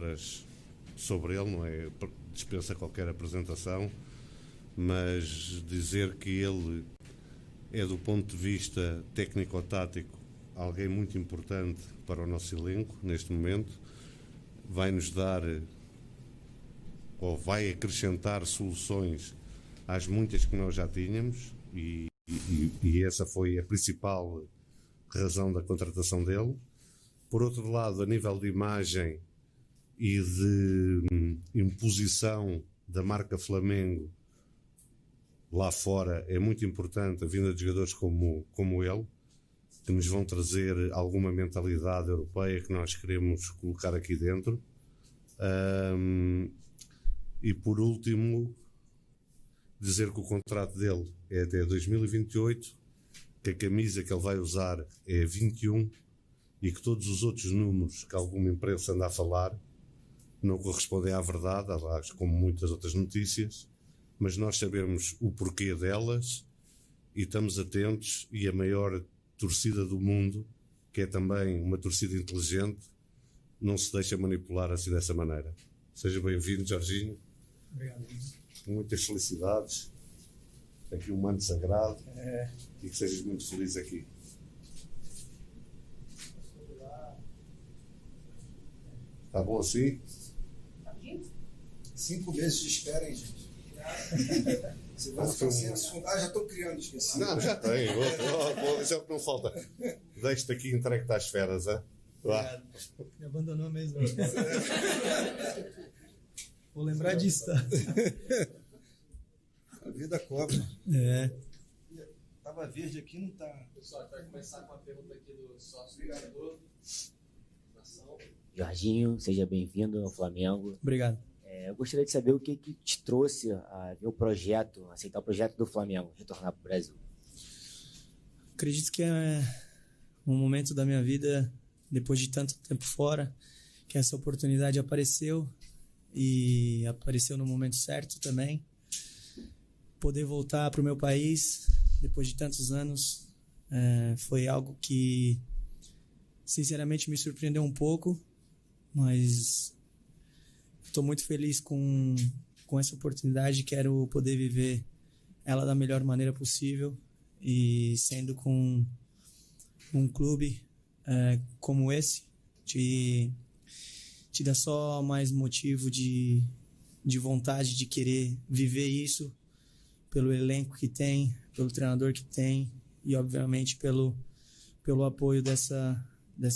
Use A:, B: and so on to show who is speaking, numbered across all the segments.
A: palavras sobre ele, não é? Dispensa qualquer apresentação, mas dizer que ele é, do ponto de vista técnico-tático, alguém muito importante para o nosso elenco neste momento, vai-nos dar ou vai acrescentar soluções às muitas que nós já tínhamos e essa foi a principal razão da contratação dele. Por outro lado, a nível de imagem e de imposição da marca Flamengo lá fora, é muito importante a vinda de jogadores como ele, que nos vão trazer alguma mentalidade europeia que nós queremos colocar aqui dentro. E por último, dizer que o contrato dele é até 2028, que a camisa que ele vai usar é 21 e que todos os outros números que alguma imprensa anda a falar não correspondem à verdade, como muitas outras notícias, mas nós sabemos o porquê delas e estamos atentos, e a maior torcida do mundo, que é também uma torcida inteligente, não se deixa manipular assim dessa maneira. Seja bem-vindo, Jorginho.
B: Obrigado.
A: Muitas felicidades. Aqui um manto sagrado. E que sejas muito feliz aqui. Está bom assim?
B: 5 meses de espera, hein, gente? Você vai ficar sem assunto. Já estou criando, esqueci.
A: Não, já tem. Isso é o que não falta. Deixa-te aqui entregue às feras, hein?
B: Obrigado. Me abandonou mesmo. Vou lembrar disso, tá? A vida cobra. Tava verde aqui, não tá.
C: Pessoal, a gente vai começar com a pergunta aqui do sócio vereador.
D: Jorginho, seja bem-vindo ao Flamengo.
B: Obrigado.
D: Eu gostaria de saber o que te trouxe a ver o projeto, aceitar o projeto do Flamengo, retornar para o Brasil.
B: Acredito que é um momento da minha vida, depois de tanto tempo fora, que essa oportunidade apareceu e apareceu no momento certo também. Poder voltar para o meu país depois de tantos anos foi algo que sinceramente me surpreendeu um pouco, mas estou muito feliz com essa oportunidade. Quero poder viver ela da melhor maneira possível, e sendo com um clube como esse te dá só mais motivo de vontade de querer viver isso, pelo elenco que tem, pelo treinador que tem e obviamente pelo apoio dessa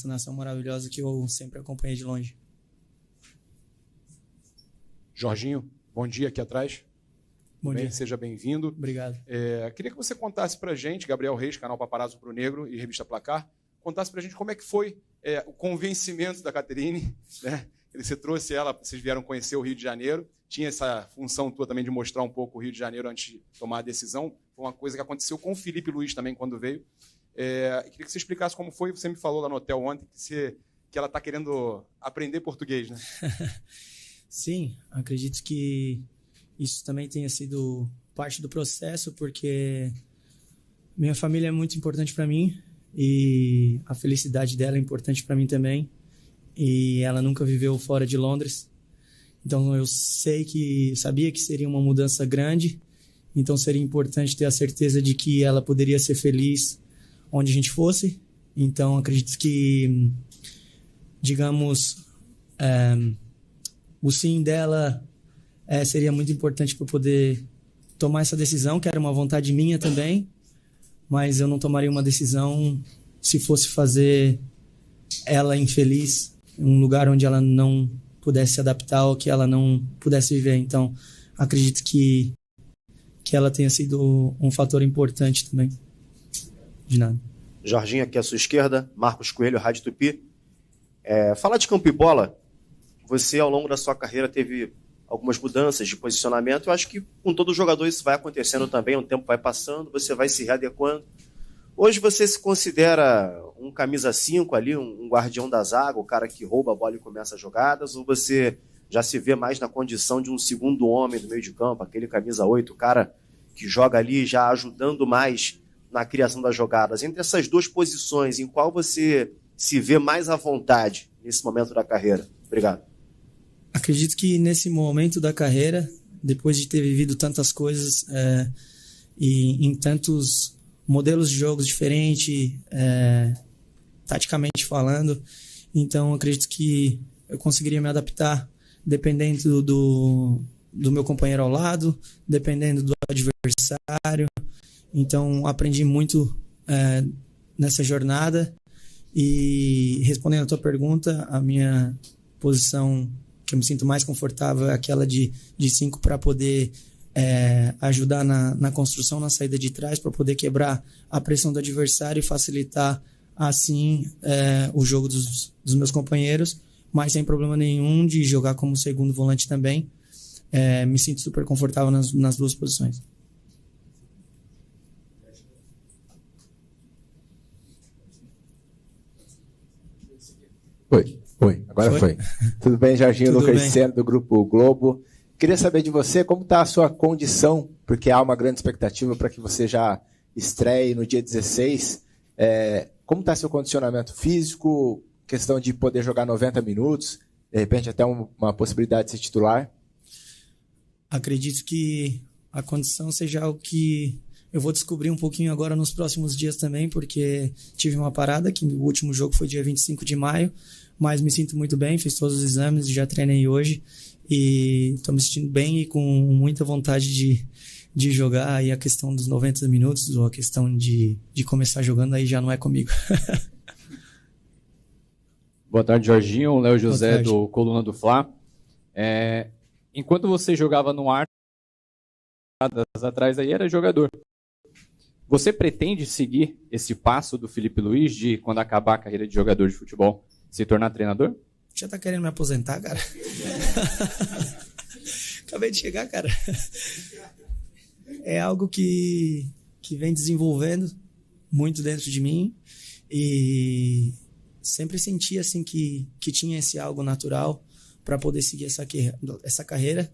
B: nação maravilhosa que eu sempre acompanhei de longe.
E: Jorginho, bom dia aqui atrás.
B: Bom dia.
E: Seja bem-vindo.
B: Obrigado.
E: Queria que você contasse pra gente, Gabriel Reis, canal Paparazzo Pro Negro e Revista Placar, contasse pra gente como é que foi o convencimento da Caterine, né? Você trouxe ela, vocês vieram conhecer o Rio de Janeiro, tinha essa função tua também de mostrar um pouco o Rio de Janeiro antes de tomar a decisão. Foi uma coisa que aconteceu com o Felipe Luiz também quando veio. Queria que você explicasse como foi. Você me falou lá no hotel ontem que ela está querendo aprender português, né?
B: Sim, acredito que isso também tenha sido parte do processo, porque minha família é muito importante para mim e a felicidade dela é importante para mim também. E ela nunca viveu fora de Londres, então eu sabia que seria uma mudança grande, então seria importante ter a certeza de que ela poderia ser feliz onde a gente fosse. Então acredito que, digamos, o sim dela seria muito importante para poder tomar essa decisão, que era uma vontade minha também, mas eu não tomaria uma decisão se fosse fazer ela infeliz em um lugar onde ela não pudesse se adaptar ou que ela não pudesse viver. Então, acredito que ela tenha sido um fator importante também. De nada.
F: Jorginho, aqui à sua esquerda, Marcos Coelho, Rádio Tupi. Falar de campo e bola, você ao longo da sua carreira teve algumas mudanças de posicionamento. Eu acho que com todo jogador isso vai acontecendo também, o tempo vai passando, você vai se readequando. Hoje você se considera um camisa 5 ali, um guardião da zaga, o cara que rouba a bola e começa as jogadas, ou você já se vê mais na condição de um segundo homem do meio de campo, aquele camisa 8, o cara que joga ali já ajudando mais na criação das jogadas? Entre essas duas posições, em qual você se vê mais à vontade nesse momento da carreira? Obrigado.
B: Acredito que nesse momento da carreira, depois de ter vivido tantas coisas e em tantos modelos de jogos diferentes, taticamente falando, então acredito que eu conseguiria me adaptar dependendo do meu companheiro ao lado, dependendo do adversário. Então aprendi muito nessa jornada. E respondendo a tua pergunta, a minha posição que eu me sinto mais confortável é aquela de 5 para poder ajudar na construção, na saída de trás, para poder quebrar a pressão do adversário e facilitar assim o jogo dos meus companheiros, mas sem problema nenhum de jogar como segundo volante também. Me sinto super confortável nas duas posições.
G: Agora foi. Tudo bem, Jorginho?
B: Tudo
G: Lucas
B: bem.
G: Seno, do Grupo Globo. Queria saber de você como está a sua condição, porque há uma grande expectativa para que você já estreie no dia 16. Como está seu condicionamento físico, questão de poder jogar 90 minutos, de repente até uma possibilidade de ser titular?
B: Acredito que a condição seja algo que eu vou descobrir um pouquinho agora nos próximos dias também, porque tive uma parada, que o último jogo foi dia 25 de maio, mas me sinto muito bem, fiz todos os exames, já treinei hoje e estou me sentindo bem e com muita vontade de jogar. Aí a questão dos 90 minutos ou a questão de começar jogando aí já não é comigo.
H: Boa tarde, Jorginho. Léo José,
B: tarde.
H: do Coluna do Fla. Enquanto você jogava no ar, atrás aí era jogador. Você pretende seguir esse passo do Felipe Luiz de, quando acabar a carreira de jogador de futebol, se tornar treinador?
B: Já tá querendo me aposentar, cara? Acabei de chegar, cara. É algo que vem desenvolvendo muito dentro de mim e sempre senti assim que tinha esse algo natural para poder seguir essa carreira.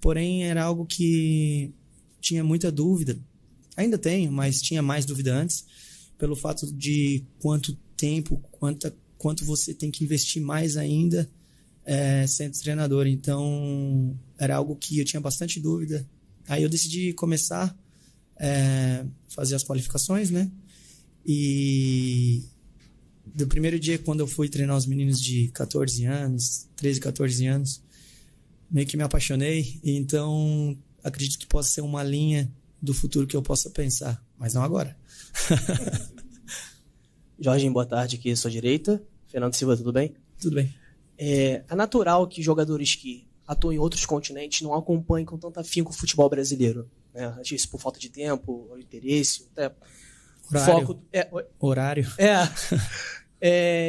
B: Porém, era algo que tinha muita dúvida. Ainda tenho, mas tinha mais dúvida antes, pelo fato de quanto tempo, quanto você tem que investir mais ainda sendo treinador. Então, era algo que eu tinha bastante dúvida. Aí eu decidi começar a fazer as qualificações, né? E do primeiro dia, quando eu fui treinar os meninos de 14 anos, 13, 14 anos, meio que me apaixonei. Então, acredito que possa ser uma linha do futuro que eu possa pensar, mas não agora.
I: Jorginho, boa tarde, aqui à sua direita. Fernando Silva, tudo bem?
B: Tudo bem.
I: É natural que jogadores que atuam em outros continentes não acompanhem com tanto afinco o futebol brasileiro, né? Acho isso por falta de tempo, ou interesse, até
B: Horário.
I: foco.
B: Horário.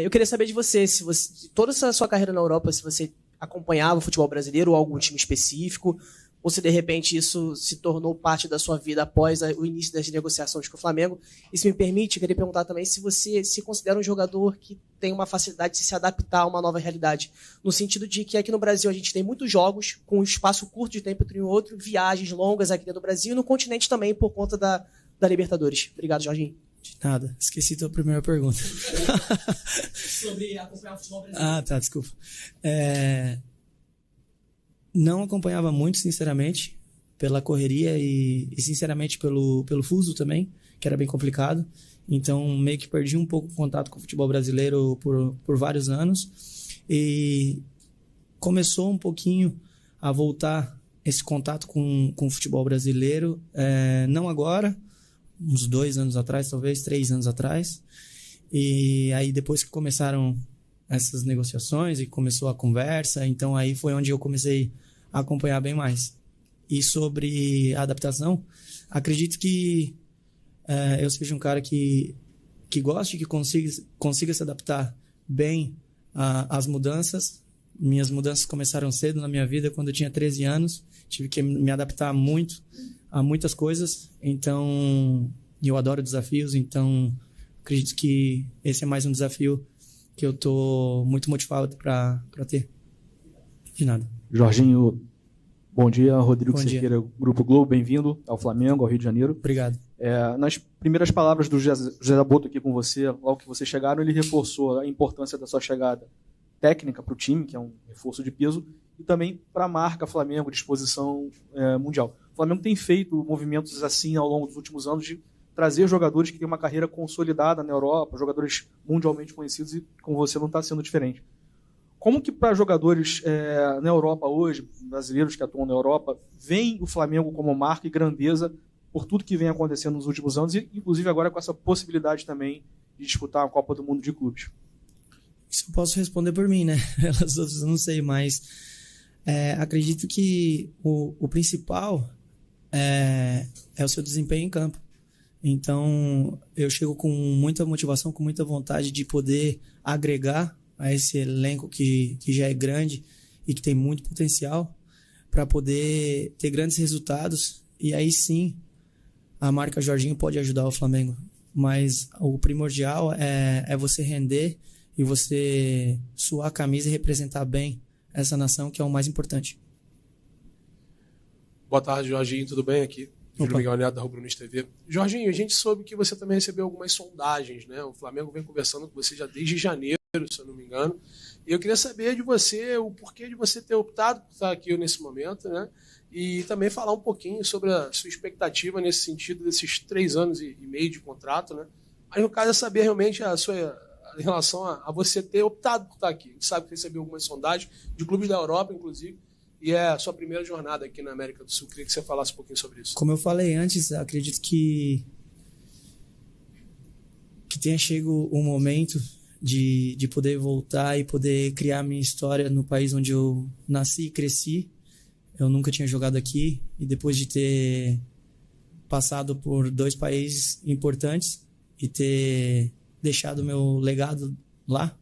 I: Eu queria saber de você, se você, toda essa sua carreira na Europa, se você acompanhava o futebol brasileiro ou algum time específico, ou se de repente isso se tornou parte da sua vida após o início das negociações com o Flamengo. E se me permite, eu queria perguntar também se você se considera um jogador que tem uma facilidade de se adaptar a uma nova realidade, no sentido de que aqui no Brasil a gente tem muitos jogos com um espaço curto de tempo entre um e outro, viagens longas aqui dentro do Brasil e no continente também por conta da Libertadores. Obrigado, Jorginho.
B: De nada. Esqueci tua primeira pergunta.
I: Sobre acompanhar o futebol brasileiro.
B: Tá, desculpa. Não acompanhava muito, sinceramente, pela correria e sinceramente, pelo fuso também, que era bem complicado. Então, meio que perdi um pouco o contato com o futebol brasileiro por vários anos. E começou um pouquinho a voltar esse contato com o futebol brasileiro, não agora, uns 2 anos atrás, talvez 3 anos atrás. E aí, depois que começaram essas negociações e começou a conversa, então aí foi onde eu comecei a acompanhar bem mais. E sobre a adaptação, acredito que eu seja um cara que goste, que consiga se adaptar bem às mudanças. Minhas mudanças começaram cedo na minha vida, quando eu tinha 13 anos. Tive que me adaptar muito a muitas coisas. Então, eu adoro desafios, então acredito que esse é mais um desafio que eu estou muito motivado para ter. De nada.
J: Jorginho, bom dia. Rodrigo
B: Bom dia.
J: Cerqueira, Grupo Globo, bem-vindo ao Flamengo, ao Rio de Janeiro.
B: Obrigado.
J: Nas primeiras palavras do José Boto aqui com você, logo que vocês chegaram, ele reforçou a importância da sua chegada técnica para o time, que é um reforço de peso, e também para a marca Flamengo, de exposição mundial. O Flamengo tem feito movimentos assim ao longo dos últimos anos de trazer jogadores que têm uma carreira consolidada na Europa, jogadores mundialmente conhecidos, e com você não está sendo diferente. Como que para jogadores na Europa hoje, brasileiros que atuam na Europa, veem o Flamengo como marca e grandeza por tudo que vem acontecendo nos últimos anos, e inclusive agora com essa possibilidade também de disputar a Copa do Mundo de Clubes?
B: Isso eu posso responder por mim, né? Pelas outras eu não sei, mas acredito que o principal é o seu desempenho em campo. Então, eu chego com muita motivação, com muita vontade de poder agregar a esse elenco que já é grande e que tem muito potencial para poder ter grandes resultados. E aí sim, a marca Jorginho pode ajudar o Flamengo. Mas o primordial é você render e você suar a camisa e representar bem essa nação, que é o mais importante.
K: Boa tarde, Jorginho. Tudo bem aqui? Júlio Miguel Neto, da Rubro News TV. Jorginho, a gente soube que você também recebeu algumas sondagens, né? O Flamengo vem conversando com você já desde janeiro, se eu não me engano. E eu queria saber de você o porquê de você ter optado por estar aqui nesse momento, né? E também falar um pouquinho sobre a sua expectativa nesse sentido desses 3 anos e meio de contrato, né? Mas no caso é saber realmente em relação a você ter optado por estar aqui. A gente sabe que recebeu algumas sondagens de clubes da Europa, inclusive, e é a sua primeira jornada aqui na América do Sul. Queria que você falasse um pouquinho sobre isso.
B: Como eu falei antes, acredito que tenha chegado o momento de poder voltar e poder criar minha história no país onde eu nasci e cresci. Eu nunca tinha jogado aqui, e depois de ter passado por 2 países importantes e ter deixado meu legado lá,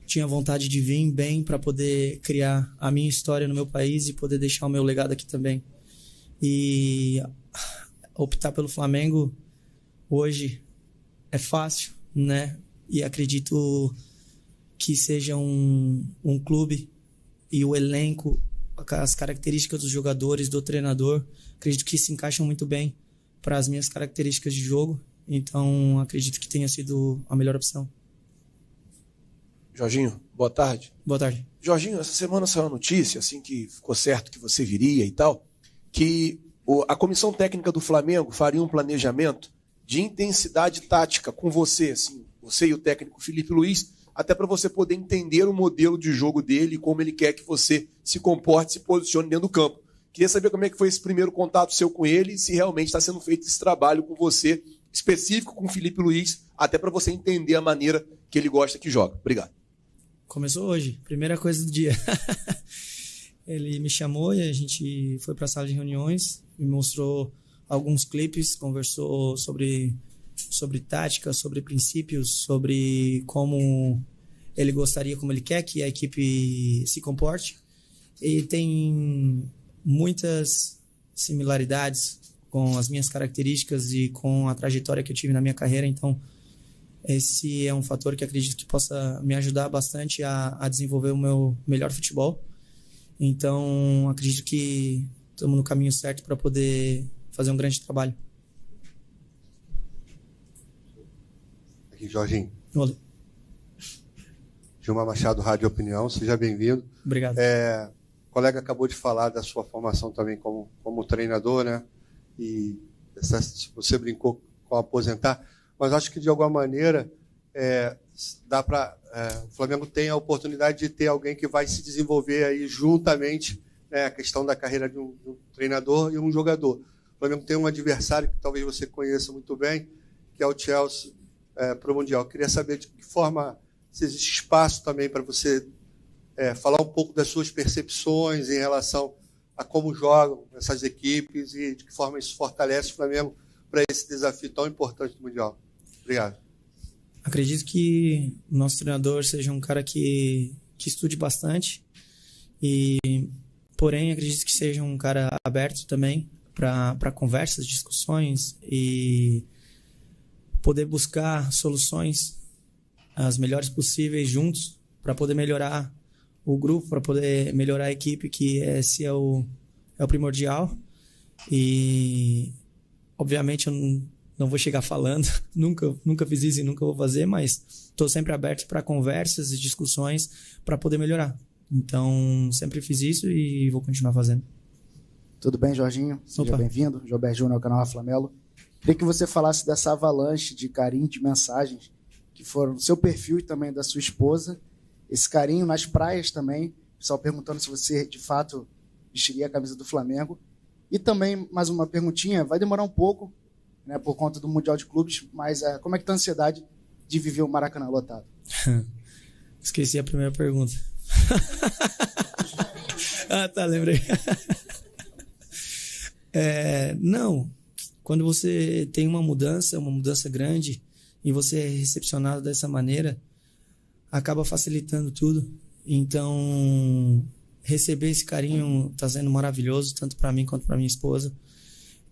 B: tinha vontade de vir bem para poder criar a minha história no meu país e poder deixar o meu legado aqui também. E optar pelo Flamengo hoje é fácil, né? E acredito que seja um clube e o elenco, as características dos jogadores, do treinador, acredito que se encaixam muito bem para as minhas características de jogo. Então, acredito que tenha sido a melhor opção.
K: Jorginho, boa tarde.
B: Boa tarde.
K: Jorginho, essa semana saiu a notícia, assim que ficou certo que você viria e tal, que a comissão técnica do Flamengo faria um planejamento de intensidade tática com você, assim, você e o técnico Felipe Luiz, até para você poder entender o modelo de jogo dele e como ele quer que você se comporte, se posicione dentro do campo. Queria saber como é que foi esse primeiro contato seu com ele e se realmente está sendo feito esse trabalho com você, específico com o Felipe Luiz, até para você entender a maneira que ele gosta que joga. Obrigado.
B: Começou hoje, primeira coisa do dia. Ele me chamou e a gente foi para a sala de reuniões, me mostrou alguns clipes, conversou sobre tática, sobre princípios, sobre como ele gostaria, como ele quer que a equipe se comporte. E tem muitas similaridades com as minhas características e com a trajetória que eu tive na minha carreira, então esse é um fator que acredito que possa me ajudar bastante a desenvolver o meu melhor futebol. Então, acredito que estamos no caminho certo para poder fazer um grande trabalho.
A: Aqui, Jorginho.
B: Olá.
A: Gilmar Machado, Rádio Opinião, seja bem-vindo.
B: Obrigado.
A: O colega acabou de falar da sua formação também como treinador, né? E você brincou com aposentar, mas acho que de alguma maneira dá para o Flamengo tem a oportunidade de ter alguém que vai se desenvolver aí juntamente, né, a questão da carreira de um treinador e um jogador. O Flamengo tem um adversário que talvez você conheça muito bem, que é o Chelsea para o Mundial. Eu queria saber de que forma, se existe espaço também para você falar um pouco das suas percepções em relação a como jogam essas equipes e de que forma isso fortalece o Flamengo para esse desafio tão importante do Mundial. Obrigado.
B: Acredito que o nosso treinador seja um cara que estude bastante, porém acredito que seja um cara aberto também para conversas, discussões e poder buscar soluções as melhores possíveis juntos para poder melhorar o grupo, para poder melhorar a equipe, que esse é o primordial. E obviamente eu não vou chegar falando, nunca fiz isso e nunca vou fazer, mas estou sempre aberto para conversas e discussões para poder melhorar. Então, sempre fiz isso e vou continuar fazendo.
L: Tudo bem, Jorginho? Seja bem-vindo. Gilberto Júnior, ao canal Flamelo. Queria que você falasse dessa avalanche de carinho, de mensagens que foram no seu perfil e também da sua esposa. Esse carinho nas praias também. O pessoal perguntando se você, de fato, vestiria a camisa do Flamengo. E também, mais uma perguntinha, vai demorar um pouco, né, por conta do Mundial de Clubes, mas como é que está a ansiedade de viver o Maracanã lotado?
B: Esqueci a primeira pergunta. Tá, lembrei. Não, quando você tem uma mudança grande, e você é recepcionado dessa maneira, acaba facilitando tudo. Então, receber esse carinho está sendo maravilhoso, tanto para mim quanto para minha esposa.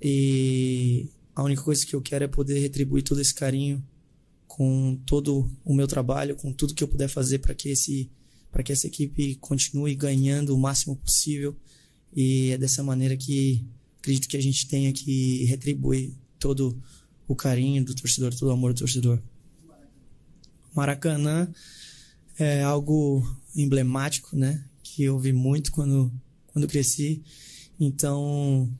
B: E a única coisa que eu quero é poder retribuir todo esse carinho com todo o meu trabalho, com tudo que eu puder fazer para que essa equipe continue ganhando o máximo possível. E é dessa maneira que acredito que a gente tenha que retribuir todo o carinho do torcedor, todo o amor do torcedor. Maracanã é algo emblemático, né? Que eu vi muito quando cresci. Então,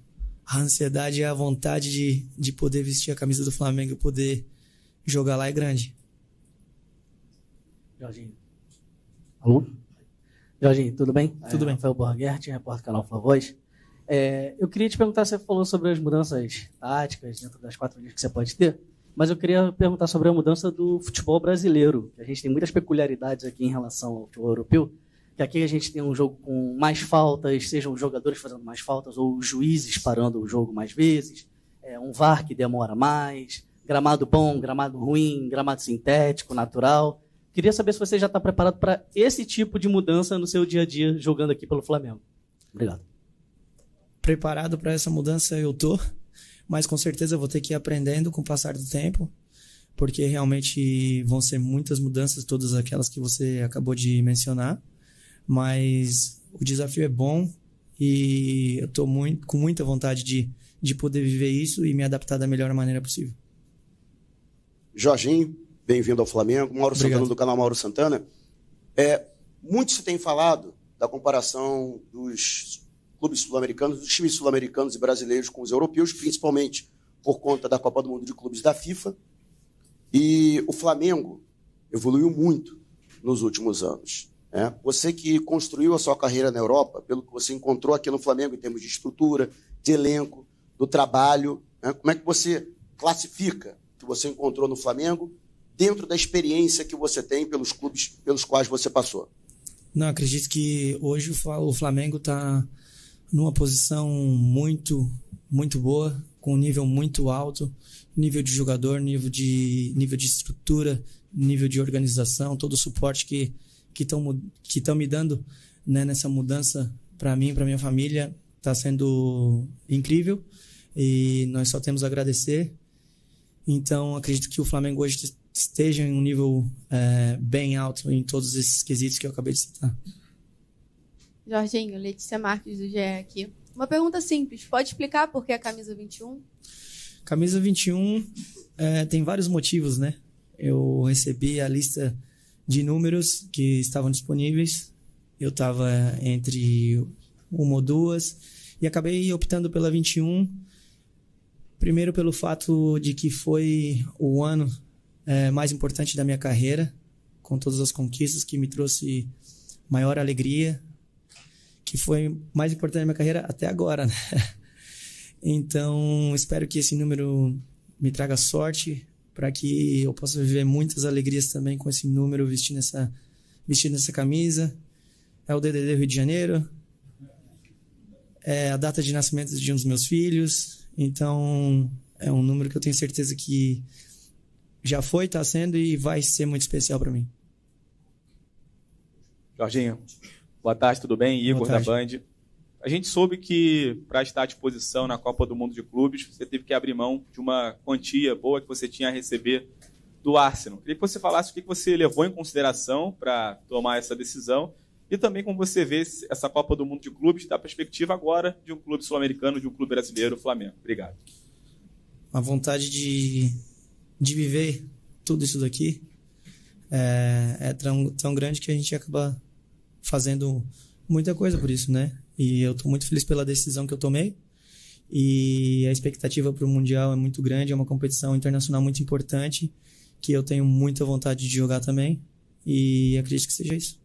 B: a ansiedade e a vontade de poder vestir a camisa do Flamengo e poder jogar lá é grande.
M: Jorginho. Alô? Jorginho, tudo bem?
B: Tudo bem.
M: Rafael Borghetti, repórter do canal Flavoz. Eu queria te perguntar, você falou sobre as mudanças táticas dentro das 4 linhas que você pode ter, mas eu queria perguntar sobre a mudança do futebol brasileiro. A gente tem muitas peculiaridades aqui em relação ao futebol europeu, que aqui a gente tem um jogo com mais faltas, sejam os jogadores fazendo mais faltas ou os juízes parando o jogo mais vezes, um VAR que demora mais, gramado bom, gramado ruim, gramado sintético, natural. Queria saber se você já está preparado para esse tipo de mudança no seu dia a dia jogando aqui pelo Flamengo. Obrigado.
B: Preparado para essa mudança eu tô, mas com certeza eu vou ter que ir aprendendo com o passar do tempo, porque realmente vão ser muitas mudanças, todas aquelas que você acabou de mencionar, mas o desafio é bom e eu tô com muita vontade de poder viver isso e me adaptar da melhor maneira possível.
N: Jorginho, bem-vindo ao Flamengo. Mauro
B: Obrigado.
N: Santana, do canal Mauro Santana. Muito se tem falado da comparação dos clubes sul-americanos, dos times sul-americanos e brasileiros com os europeus, principalmente por conta da Copa do Mundo de Clubes da FIFA. E o Flamengo evoluiu muito nos últimos anos. Você que construiu a sua carreira na Europa, pelo que você encontrou aqui no Flamengo em termos de estrutura, de elenco, do trabalho, como é que você classifica o que você encontrou no Flamengo dentro da experiência que você tem pelos clubes pelos quais você passou?
B: Não, acredito que hoje o Flamengo está numa posição muito, muito boa, com um nível muito alto, nível de jogador, nível de estrutura, nível de organização, todo o suporte que estão me dando, né, nessa mudança para mim, para minha família, está sendo incrível e nós só temos a agradecer. Então, acredito que o Flamengo hoje esteja em um nível bem alto em todos esses quesitos que eu acabei de citar.
O: Jorginho, Letícia Marques do GE aqui. Uma pergunta simples, pode explicar por que a camisa 21?
B: Camisa 21 tem vários motivos, né? Eu recebi a lista de números que estavam disponíveis. Eu estava entre uma ou duas e acabei optando pela 21. Primeiro pelo fato de que foi o ano mais importante da minha carreira, com todas as conquistas que me trouxe maior alegria, que foi mais importante da minha carreira até agora, né? Então, espero que esse número me traga sorte para que eu possa viver muitas alegrias também com esse número vestindo essa camisa. É o DDD Rio de Janeiro, é a data de nascimento de um dos meus filhos, então é um número que eu tenho certeza que já foi, está sendo e vai ser muito especial para mim.
H: Jorginho, boa tarde, tudo bem? Igor da Band. A gente soube que, para estar à disposição na Copa do Mundo de Clubes, você teve que abrir mão de uma quantia boa que você tinha a receber do Arsenal. Queria que você falasse o que você levou em consideração para tomar essa decisão e também como você vê essa Copa do Mundo de Clubes da perspectiva agora de um clube sul-americano, de um clube brasileiro, o Flamengo. Obrigado.
B: a vontade de viver tudo isso daqui é tão grande que a gente acaba fazendo muita coisa por isso, né? E eu estou muito feliz pela decisão que eu tomei. E a expectativa para o Mundial é muito grande, é uma competição internacional muito importante, que eu tenho muita vontade de jogar também. E acredito que seja isso.